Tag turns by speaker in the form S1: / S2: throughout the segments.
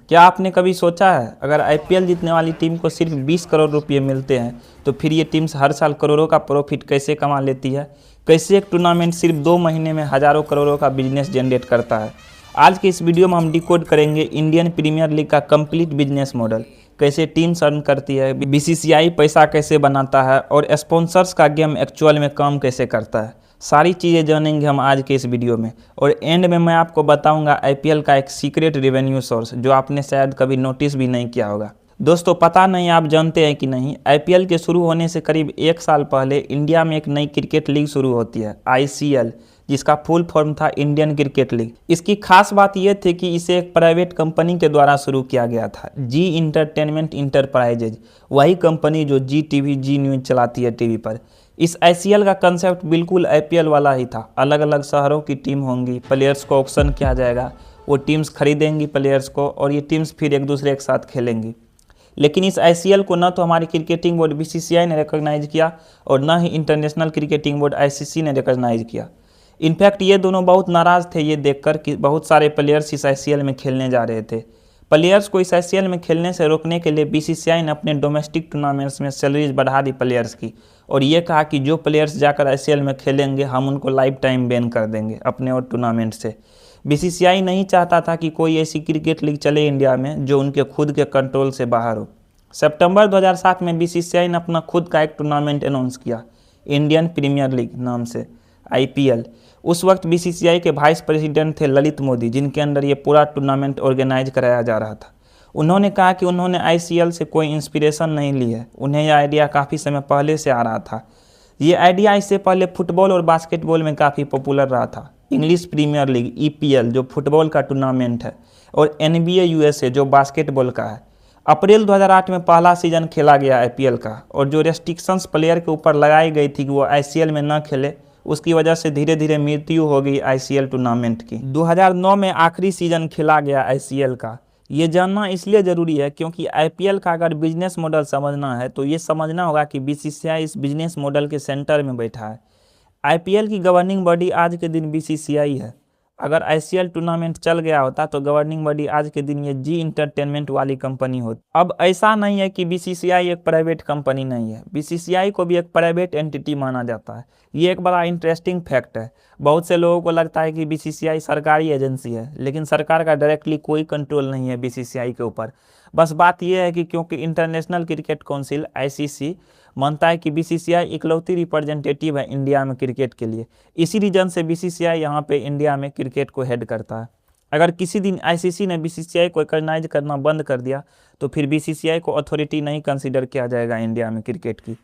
S1: क्या आपने कभी सोचा है अगर आईपीएल जीतने वाली टीम को सिर्फ 20 करोड़ रुपये मिलते हैं तो फिर ये टीम्स हर साल करोड़ों का प्रॉफिट कैसे कमा लेती है। कैसे एक टूर्नामेंट सिर्फ 2 महीने में हज़ारों करोड़ों का बिजनेस जनरेट करता है। आज के इस वीडियो में हम डिकोड करेंगे इंडियन प्रीमियर लीग का कंप्लीट बिजनेस मॉडल, कैसे टीम्स अर्न करती है, बीसीसीआई पैसा कैसे बनाता है और स्पॉन्सर्स का गेम एक्चुअल में काम कैसे करता है। सारी चीज़ें जानेंगे हम आज के इस वीडियो में और एंड में मैं आपको बताऊंगा आईपीएल का एक सीक्रेट रेवेन्यू सोर्स जो आपने शायद कभी नोटिस भी नहीं किया होगा। दोस्तों पता नहीं आप जानते हैं कि नहीं, आईपीएल के शुरू होने से करीब 1 साल पहले इंडिया में एक नई क्रिकेट लीग शुरू होती है, आईसीएल, जिसका फुल फॉर्म था इंडियन क्रिकेट लीग। इसकी खास बात यह थी कि इसे एक प्राइवेट कंपनी के द्वारा शुरू किया गया था, जी इंटरटेनमेंट इंटरप्राइजेज, वही कंपनी जो जी टीवी, जी न्यूज चलाती है टीवी पर। इस आईसीएल का कंसेप्ट बिल्कुल आईपीएल वाला ही था। अलग अलग शहरों की टीम होंगी, प्लेयर्स को ऑक्शन किया जाएगा, वो टीम्स खरीदेंगी प्लेयर्स को और ये टीम्स फिर एक दूसरे के साथ खेलेंगी। लेकिन इस आईसीएल को न तो हमारी क्रिकेटिंग बोर्ड बीसीसीआई ने रिकॉग्नाइज किया और न ही इंटरनेशनल क्रिकेटिंग बोर्ड आईसीसी ने रिकॉग्नाइज किया। इनफैक्ट ये दोनों बहुत नाराज़ थे ये देखकर कि बहुत सारे प्लेयर्स इस आईसीएल में खेलने जा रहे थे। प्लेयर्स को इस आईसीएल में खेलने से रोकने के लिए बीसीसीआई ने अपने डोमेस्टिक टूर्नामेंट्स में सैलरीज बढ़ा दी प्लेयर्स की और ये कहा कि जो प्लेयर्स जाकर आईसीएल में खेलेंगे हम उनको लाइफ टाइम बैन कर देंगे अपने और टूर्नामेंट से। बीसीसीआई नहीं चाहता था कि कोई ऐसी क्रिकेट लीग चले इंडिया में जो उनके खुद के कंट्रोल से बाहर हो। सितंबर 2007 में बीसीसीआई ने अपना खुद का एक टूर्नामेंट अनाउंस किया, इंडियन प्रीमियर लीग नाम से, आईपीएल। उस वक्त बीसीसीआई के वाइस प्रेसिडेंट थे ललित मोदी, जिनके अंदर ये पूरा टूर्नामेंट ऑर्गेनाइज कराया जा रहा था। उन्होंने कहा कि उन्होंने आईसीएल से कोई इंस्पिरेशन नहीं ली है, उन्हें यह आइडिया काफ़ी समय पहले से आ रहा था। ये आइडिया इससे पहले फुटबॉल और बास्केटबॉल में काफ़ी पॉपुलर रहा था। इंग्लिश प्रीमियर लीग ईपीएल जो फुटबॉल का टूर्नामेंट है और एनबीए यूएसए जो बास्केटबॉल का है। अप्रैल 2008 में पहला सीजन खेला गया आईपीएल का और जो रेस्ट्रिक्शंस प्लेयर के ऊपर लगाई गई थी कि वो आईसीएल में न खेले, उसकी वजह से धीरे धीरे मृत्यु हो गई आईसीएल टूर्नामेंट की। 2009 में आखिरी सीजन खेला गया आईसीएल का। ये जानना इसलिए ज़रूरी है क्योंकि आईपीएल का अगर बिजनेस मॉडल समझना है तो ये समझना होगा कि बीसीसीआई इस बिजनेस मॉडल के सेंटर में बैठा है। आईपीएल की गवर्निंग बॉडी आज के दिन बीसीसीआई है। अगर आईसीएल टूर्नामेंट चल गया होता तो गवर्निंग बॉडी आज के दिन ये जी इंटरटेनमेंट वाली कंपनी होती। अब ऐसा नहीं है कि बीसीसीआई एक प्राइवेट कंपनी नहीं है, बीसीसीआई को भी एक प्राइवेट एंटिटी माना जाता है। ये एक बड़ा इंटरेस्टिंग फैक्ट है। बहुत से लोगों को लगता है कि बीसीसीआई सरकारी एजेंसी है, लेकिन सरकार का डायरेक्टली कोई कंट्रोल नहीं है बीसीसीआई के ऊपर। बस बात यह है कि क्योंकि इंटरनेशनल क्रिकेट काउंसिल आईसीसी मानता है कि बीसीसीआई इकलौती रिप्रेजेंटेटिव है इंडिया में क्रिकेट के लिए, इसी रीजन से बीसीसीआई यहाँ पे इंडिया में क्रिकेट को हेड करता है। अगर किसी दिन आईसीसी ने बीसीसीआई को रिकॉग्नाइज करना बंद कर दिया तो फिर बीसीसीआई को अथॉरिटी नहीं कंसीडर किया जाएगा इंडिया में क्रिकेट की।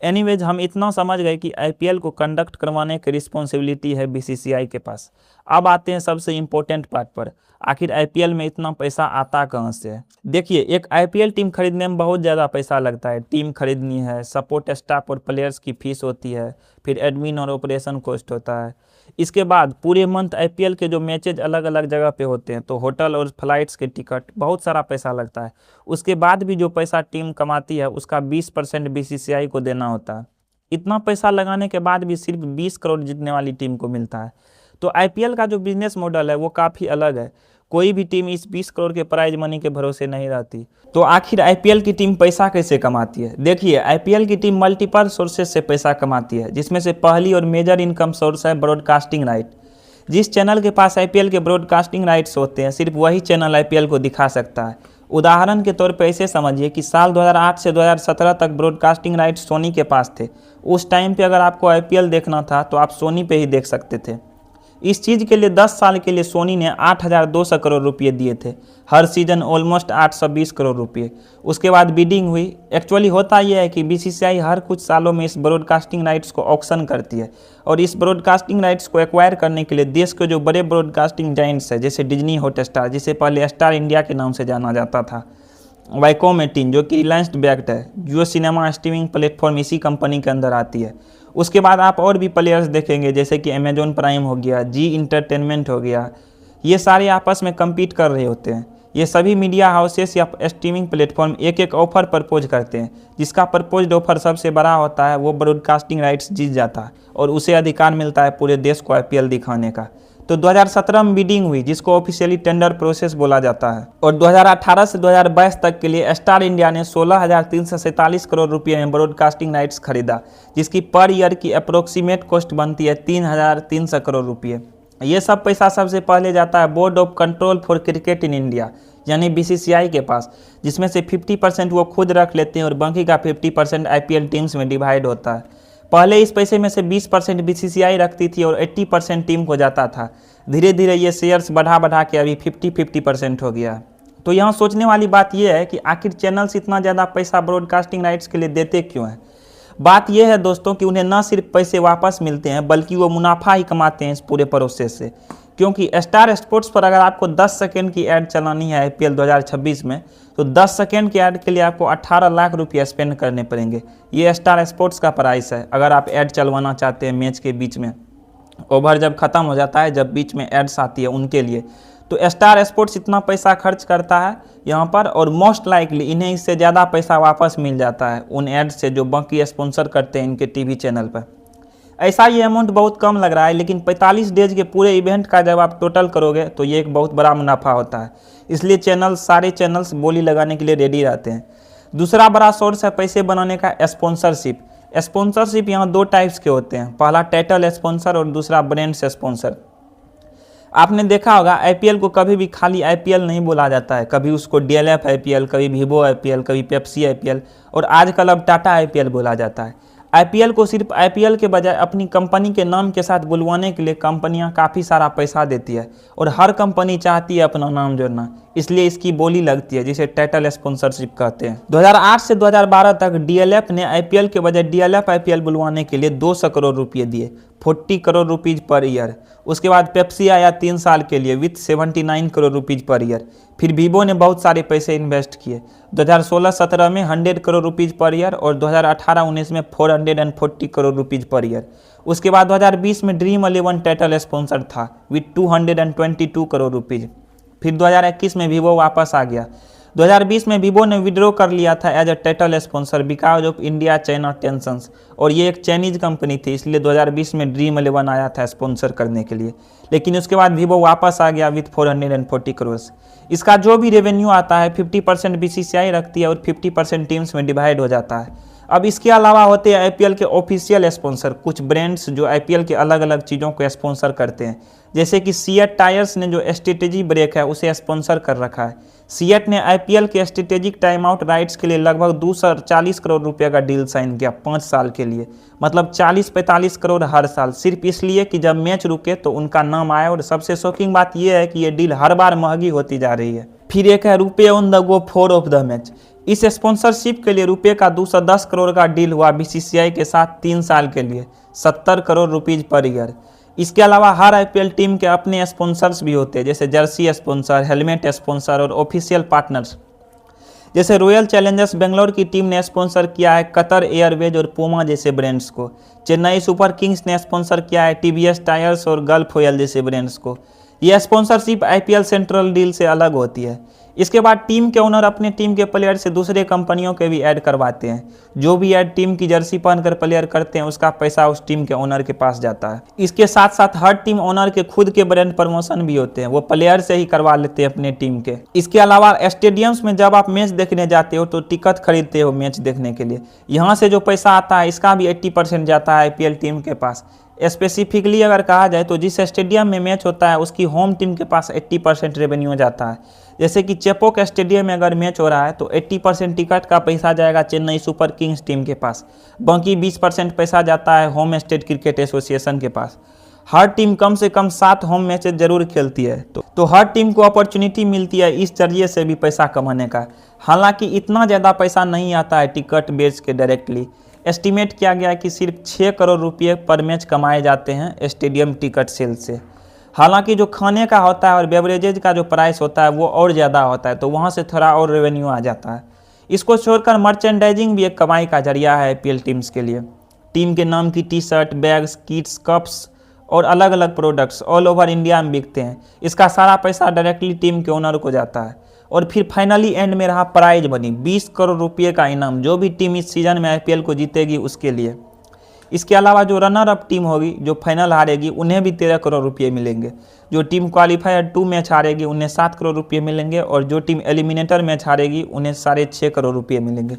S1: एनीवेज, हम इतना समझ गए कि आईपीएल को कंडक्ट करवाने की रिस्पॉन्सिबिलिटी है बीसीसीआई के पास। अब आते हैं सबसे इम्पोर्टेंट पार्ट पर, आखिर आईपीएल में इतना पैसा आता कहाँ से है। देखिए, एक आईपीएल टीम खरीदने में बहुत ज़्यादा पैसा लगता है। टीम खरीदनी है, सपोर्ट स्टाफ और प्लेयर्स की फीस होती है, फिर एडमिन और ऑपरेशन कॉस्ट होता है। इसके बाद पूरे मंथ आईपीएल के जो मैचेज अलग अलग जगह पे होते हैं तो होटल और फ्लाइट्स के टिकट, बहुत सारा पैसा लगता है। उसके बाद भी जो पैसा टीम कमाती है उसका 20% बीसीसीआई को देना होता है। इतना पैसा लगाने के बाद भी सिर्फ 20 करोड़ जीतने वाली टीम को मिलता है। तो आईपीएल का जो बिजनेस मॉडल है वो काफ़ी अलग है। कोई भी टीम इस 20 करोड़ के प्राइज मनी के भरोसे नहीं रहती। तो आखिर आईपीएल की टीम पैसा कैसे कमाती है? देखिए, आईपीएल की टीम मल्टीपल सोर्सेज से पैसा कमाती है, जिसमें से पहली और मेजर इनकम सोर्स है ब्रॉडकास्टिंग राइट। जिस चैनल के पास आईपीएल के ब्रॉडकास्टिंग राइट्स होते हैं, सिर्फ वही चैनल आईपीएल को दिखा सकता है। उदाहरण के तौर पर ऐसे समझिए कि साल 2008 से 2017 तक ब्रॉडकास्टिंग राइट्स सोनी के पास थे। उस टाइम पे अगर आपको आईपीएल देखना था तो आप सोनी पे ही देख सकते थे। इस चीज़ के लिए 10 साल के लिए सोनी ने 8,200 करोड़ रुपये दिए थे, हर सीजन ऑलमोस्ट 820 करोड़ रुपये। उसके बाद बिडिंग हुई। एक्चुअली होता यह है कि बीसीसीआई हर कुछ सालों में इस ब्रॉडकास्टिंग राइट्स को ऑक्शन करती है और इस ब्रॉडकास्टिंग राइट्स को एक्वायर करने के लिए देश के जो बड़े ब्रॉडकास्टिंग जाइंट्स है, जैसे डिज्नी हॉटस्टार, जिसे पहले स्टार इंडिया के नाम से जाना जाता था, वाईकॉम 18 जो कि रिलायंस बैक्ड है, जियो सिनेमा स्ट्रीमिंग प्लेटफॉर्म इसी कंपनी के अंदर आती है। उसके बाद आप और भी प्लेयर्स देखेंगे जैसे कि अमेजॉन प्राइम हो गया, जी इंटरटेनमेंट हो गया, ये सारे आपस में कम्पीट कर रहे होते हैं। ये सभी मीडिया हाउसेस या स्ट्रीमिंग प्लेटफॉर्म एक एक ऑफर प्रपोज करते हैं, जिसका प्रपोज्ड ऑफर सबसे बड़ा होता है वो ब्रॉडकास्टिंग राइट्स जीत जाता है और उसे अधिकार मिलता है पूरे देश को आईपीएल दिखाने का। तो 2017 में बिडिंग हुई, जिसको ऑफिशियली टेंडर प्रोसेस बोला जाता है। और 2018 से 2022 तक के लिए स्टार इंडिया ने 16,347 करोड़ रुपये में ब्रॉडकास्टिंग राइट्स खरीदा, जिसकी पर ईयर की अप्रोक्सीमेट कॉस्ट बनती है 3,300 करोड़ रुपये। ये सब पैसा सबसे पहले जाता है board of control for cricket in India यानी BCCI के पास, जिसमें से 50% वो खुद रख लेते हैं और बाकी का 50% IPL टीम्स में डिवाइड होता है। पहले इस पैसे में से 20% BCCI रखती थी और 80% टीम को जाता था। धीरे धीरे ये शेयर्स बढ़ा के अभी 50-50% हो गया। तो यहाँ सोचने वाली बात यह है कि आखिर चैनल्स इतना ज़्यादा पैसा ब्रॉडकास्टिंग राइट्स के लिए देते क्यों हैं। बात यह है दोस्तों कि उन्हें न सिर्फ पैसे वापस मिलते हैं बल्कि वो मुनाफा ही कमाते हैं इस पूरे प्रोसेस से। क्योंकि स्टार स्पोर्ट्स पर अगर आपको 10 सेकंड की ऐड चलानी है IPL 2026 में, तो 10 सेकंड की ऐड के लिए आपको 18 लाख रुपये स्पेंड करने पड़ेंगे। ये स्टार स्पोर्ट्स का प्राइस है अगर आप ऐड चलवाना चाहते हैं मैच के बीच में, ओवर जब ख़त्म हो जाता है, जब बीच में एड्स आती है उनके लिए। तो स्टार स्पोर्ट्स इतना पैसा खर्च करता है यहाँ पर, और मोस्ट लाइकली इन्हें इससे ज़्यादा पैसा वापस मिल जाता है उन एड्स से जो बाकी स्पॉन्सर करते हैं इनके TV चैनल पर। ऐसा ये अमाउंट बहुत कम लग रहा है, लेकिन 45 डेज के पूरे इवेंट का जब आप टोटल करोगे तो ये एक बहुत बड़ा मुनाफा होता है। इसलिए सारे चैनल्स बोली लगाने के लिए रेडी रहते हैं। दूसरा बड़ा सोर्स है पैसे बनाने का स्पॉन्सरशिप। स्पॉन्सरशिप यहाँ 2 टाइप्स के होते हैं, पहला टाइटल स्पॉन्सर और दूसरा ब्रांड्स स्पॉन्सर। आपने देखा होगा IPL को कभी भी खाली IPL नहीं बोला जाता है, कभी उसको DLF IPL, कभी Vivo IPL, कभी पेप्सी IPL और आजकल अब टाटा IPL बोला जाता है। IPL को सिर्फ IPL के बजाय अपनी कंपनी के नाम के साथ बुलवाने के लिए कंपनियां काफ़ी सारा पैसा देती है और हर कंपनी चाहती है अपना नाम जोड़ना, इसलिए इसकी बोली लगती है जिसे टाइटल स्पॉन्सरशिप कहते हैं। 2008 से 2012 तक DLF ने IPL के बजाय DLF IPL बुलवाने के लिए 200 करोड़ रुपये दिए, 40 करोड़ रुपीज़ पर ईयर। उसके बाद पेप्सी आया 3 साल के लिए with 79 crore rupees per year. फिर Vivo ने बहुत सारे पैसे इन्वेस्ट किए, 2016-17 में 100 करोड़ रुपीज़ पर ईयर और 2018-19 में 440 करोड़ रुपीज़ पर ईयर। उसके बाद 2020 में ड्रीम 11 टाइटल स्पॉन्सर था विथ 222 करोड़ रुपीज़। फिर 2021 में Vivo वापस आ गया। 2020 में Vivo ने विड्रॉ कर लिया था as a title sponsor because of India China tensions, और ये एक चाइनीज कंपनी थी, इसलिए 2020 में ड्रीम 11 आया था स्पॉन्सर करने के लिए। लेकिन उसके बाद Vivo वापस आ गया विथ 440 करोड़। इसका जो भी रेवेन्यू आता है 50% BCCI रखती है और 50% टीम्स में डिवाइड हो जाता है। अब इसके अलावा होते हैं IPL के ऑफिशियल स्पॉन्सर, कुछ ब्रांड्स जो IPL के अलग अलग चीज़ों को स्पॉन्सर करते हैं, जैसे कि सीएट टायर्स ने जो स्ट्रेटेजी ब्रेक है उसे स्पॉन्सर कर रखा है। सीएट ने IPL के स्ट्रेटेजिक टाइम आउट राइट्स के लिए लगभग 240 करोड़ रुपये का डील साइन किया 5 साल के लिए, मतलब 40-45 करोड़ हर साल, सिर्फ इसलिए कि जब मैच रुके तो उनका नाम आया। और सबसे शॉकिंग बात यह है कि ये डील हर बार महंगी होती जा रही है। फिर एक है रुपये on the go 4 of the match. इस स्पॉन्सरशिप के लिए रुपये का 210 करोड़ का डील हुआ BCCI के साथ 3 साल के लिए, 70 करोड़ रुपीज़ पर ईयर। इसके अलावा हर IPL टीम के अपने स्पॉन्सर्स भी होते हैं, जैसे जर्सी स्पॉन्सर, हेलमेट स्पॉन्सर और ऑफिशियल पार्टनर्स। जैसे रॉयल चैलेंजर्स बेंगलोर की टीम ने स्पॉन्सर किया है कतर एयरवेज और पूमा जैसे ब्रांड्स को। चेन्नई सुपर किंग्स ने स्पॉन्सर किया है TVS टायर्स और गल्फ ऑयल जैसे ब्रांड्स को। यह स्पॉन्सरशिप IPL सेंट्रल डील से अलग होती है। इसके बाद टीम के ओनर अपने टीम के प्लेयर से दूसरे कंपनियों के भी ऐड करवाते हैं। जो भी ऐड टीम की जर्सी पहनकर प्लेयर करते हैं उसका पैसा उस टीम के ओनर के पास जाता है। इसके साथ साथ हर टीम ओनर के खुद के ब्रांड प्रमोशन भी होते हैं, वो प्लेयर से ही करवा लेते हैं अपने टीम के। इसके अलावा स्टेडियम्स में जब आप मैच देखने जाते हो तो टिकट खरीदते हो मैच देखने के लिए, यहाँ से जो पैसा आता है इसका भी 80% जाता है IPL टीम के पास। स्पेसिफिकली अगर कहा जाए तो जिस स्टेडियम में मैच होता है उसकी होम टीम के पास 80% रेवेन्यू जाता है। जैसे कि चेपोक स्टेडियम में अगर मैच हो रहा है तो 80% टिकट का पैसा जाएगा चेन्नई सुपर किंग्स टीम के पास, बाकी 20% पैसा जाता है होम स्टेट क्रिकेट एसोसिएशन के पास। हर टीम कम से कम 7 होम मैचेस जरूर खेलती है, तो हर टीम को अपॉर्चुनिटी मिलती है इस जरिए से भी पैसा कमाने का। हालांकि इतना ज़्यादा पैसा नहीं आता है टिकट बेच के डायरेक्टली। एस्टिमेट किया गया है कि सिर्फ 6 करोड़ रुपये पर मैच कमाए जाते हैं स्टेडियम टिकट सेल से। हालांकि जो खाने का होता है और बेवरेजेज का जो प्राइस होता है वो और ज़्यादा होता है, तो वहाँ से थोड़ा और रेवेन्यू आ जाता है। इसको छोड़कर मर्चेंडाइजिंग भी एक कमाई का जरिया है IPL टीम्स के लिए। टीम के नाम की टी-शर्ट, बैग्स, किट्स, कप्स और अलग अलग प्रोडक्ट्स ऑल ओवर इंडिया में बिकते हैं। इसका सारा पैसा डायरेक्टली टीम के ओनर को जाता है। और फिर फाइनली एंड में रहा प्राइज मनी, 20 करोड़ रुपये का इनाम, जो भी टीम इस सीजन में IPL को जीतेगी उसके लिए। इसके अलावा जो रनर अप टीम होगी, जो फाइनल हारेगी, उन्हें भी 13 करोड़ रुपये मिलेंगे। जो टीम क्वालिफायर 2 मैच हारेगी उन्हें 7 करोड़ रुपये मिलेंगे, और जो टीम एलिमिनेटर मैच हारेगी उन्हें 6.5 करोड़ रुपये मिलेंगे।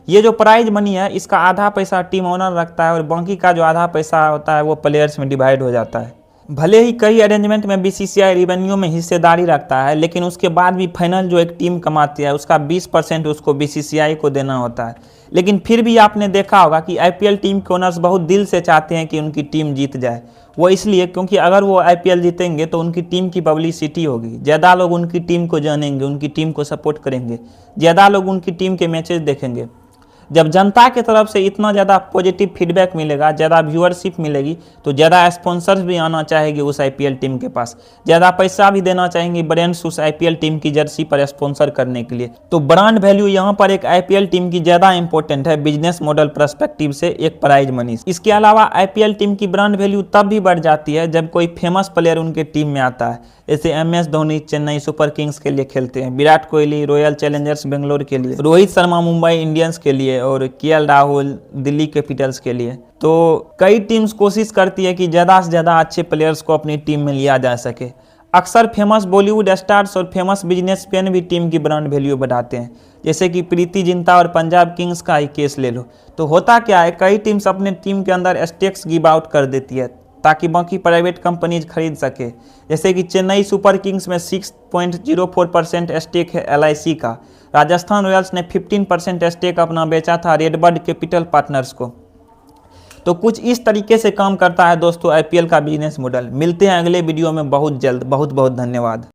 S1: ये जो प्राइज मनी है इसका आधा पैसा टीम ओनर रखता है, और बाकी का जो आधा पैसा होता है वो प्लेयर्स में डिवाइड हो जाता है। भले ही कई अरेंजमेंट में बीसीसीआई रेवेन्यू में हिस्सेदारी रखता है, लेकिन उसके बाद भी फाइनल जो एक टीम कमाती है उसका 20% उसको बीसीसीआई को देना होता है। लेकिन फिर भी आपने देखा होगा कि आईपीएल टीम के ओनर्स बहुत दिल से चाहते हैं कि उनकी टीम जीत जाए। वो इसलिए क्योंकि अगर वो आईपीएल जीतेंगे तो उनकी टीम की पब्लिसिटी होगी, ज़्यादा लोग उनकी टीम को जानेंगे, उनकी टीम को सपोर्ट करेंगे, ज़्यादा लोग उनकी टीम के मैचेस देखेंगे। जब जनता की तरफ से इतना ज़्यादा पॉजिटिव फीडबैक मिलेगा, ज़्यादा व्यूअरशिप मिलेगी, तो ज़्यादा स्पॉन्सर्स भी आना चाहेंगे उस आईपीएल टीम के पास, ज़्यादा पैसा भी देना चाहेंगे ब्रांड्स उस आईपीएल टीम की जर्सी पर स्पॉन्सर करने के लिए। तो ब्रांड वैल्यू यहाँ पर एक आईपीएल टीम की ज़्यादा इंपॉर्टेंट है बिजनेस मॉडल पर्सपेक्टिव से एक प्राइज मनी। इसके अलावा आईपीएल टीम की ब्रांड वैल्यू तब भी बढ़ जाती है जब कोई फेमस प्लेयर उनके टीम में आता है। जैसे MS Dhoni Chennai super Kings के लिए खेलते हैं, विराट कोहली रॉयल चैलेंजर्स बेंगलोर के लिए, रोहित शर्मा मुंबई इंडियंस के लिए, और KL राहुल दिल्ली कैपिटल्स के लिए। तो कई टीम्स कोशिश करती है कि ज़्यादा से ज़्यादा अच्छे प्लेयर्स को अपनी टीम में लिया जा सके। अक्सर फेमस बॉलीवुड स्टार्स और फेमस बिजनेसमैन भी टीम की ब्रांड वैल्यू बढ़ाते हैं, जैसे कि प्रीति जिंटा और पंजाब किंग्स का ही केस ले लो। तो होता क्या है, कई टीम्स अपने टीम के अंदर स्टेक्स गिव आउट कर देती है ताकि बाकी प्राइवेट कंपनीज खरीद सके। जैसे कि चेन्नई सुपर किंग्स में 6.04% स्टेक है LIC का। राजस्थान रॉयल्स ने 15% स्टेक अपना बेचा था रेडबर्ड कैपिटल पार्टनर्स को। तो कुछ इस तरीके से काम करता है दोस्तों आईपीएल का बिजनेस मॉडल। मिलते हैं अगले वीडियो में बहुत जल्द। बहुत बहुत धन्यवाद।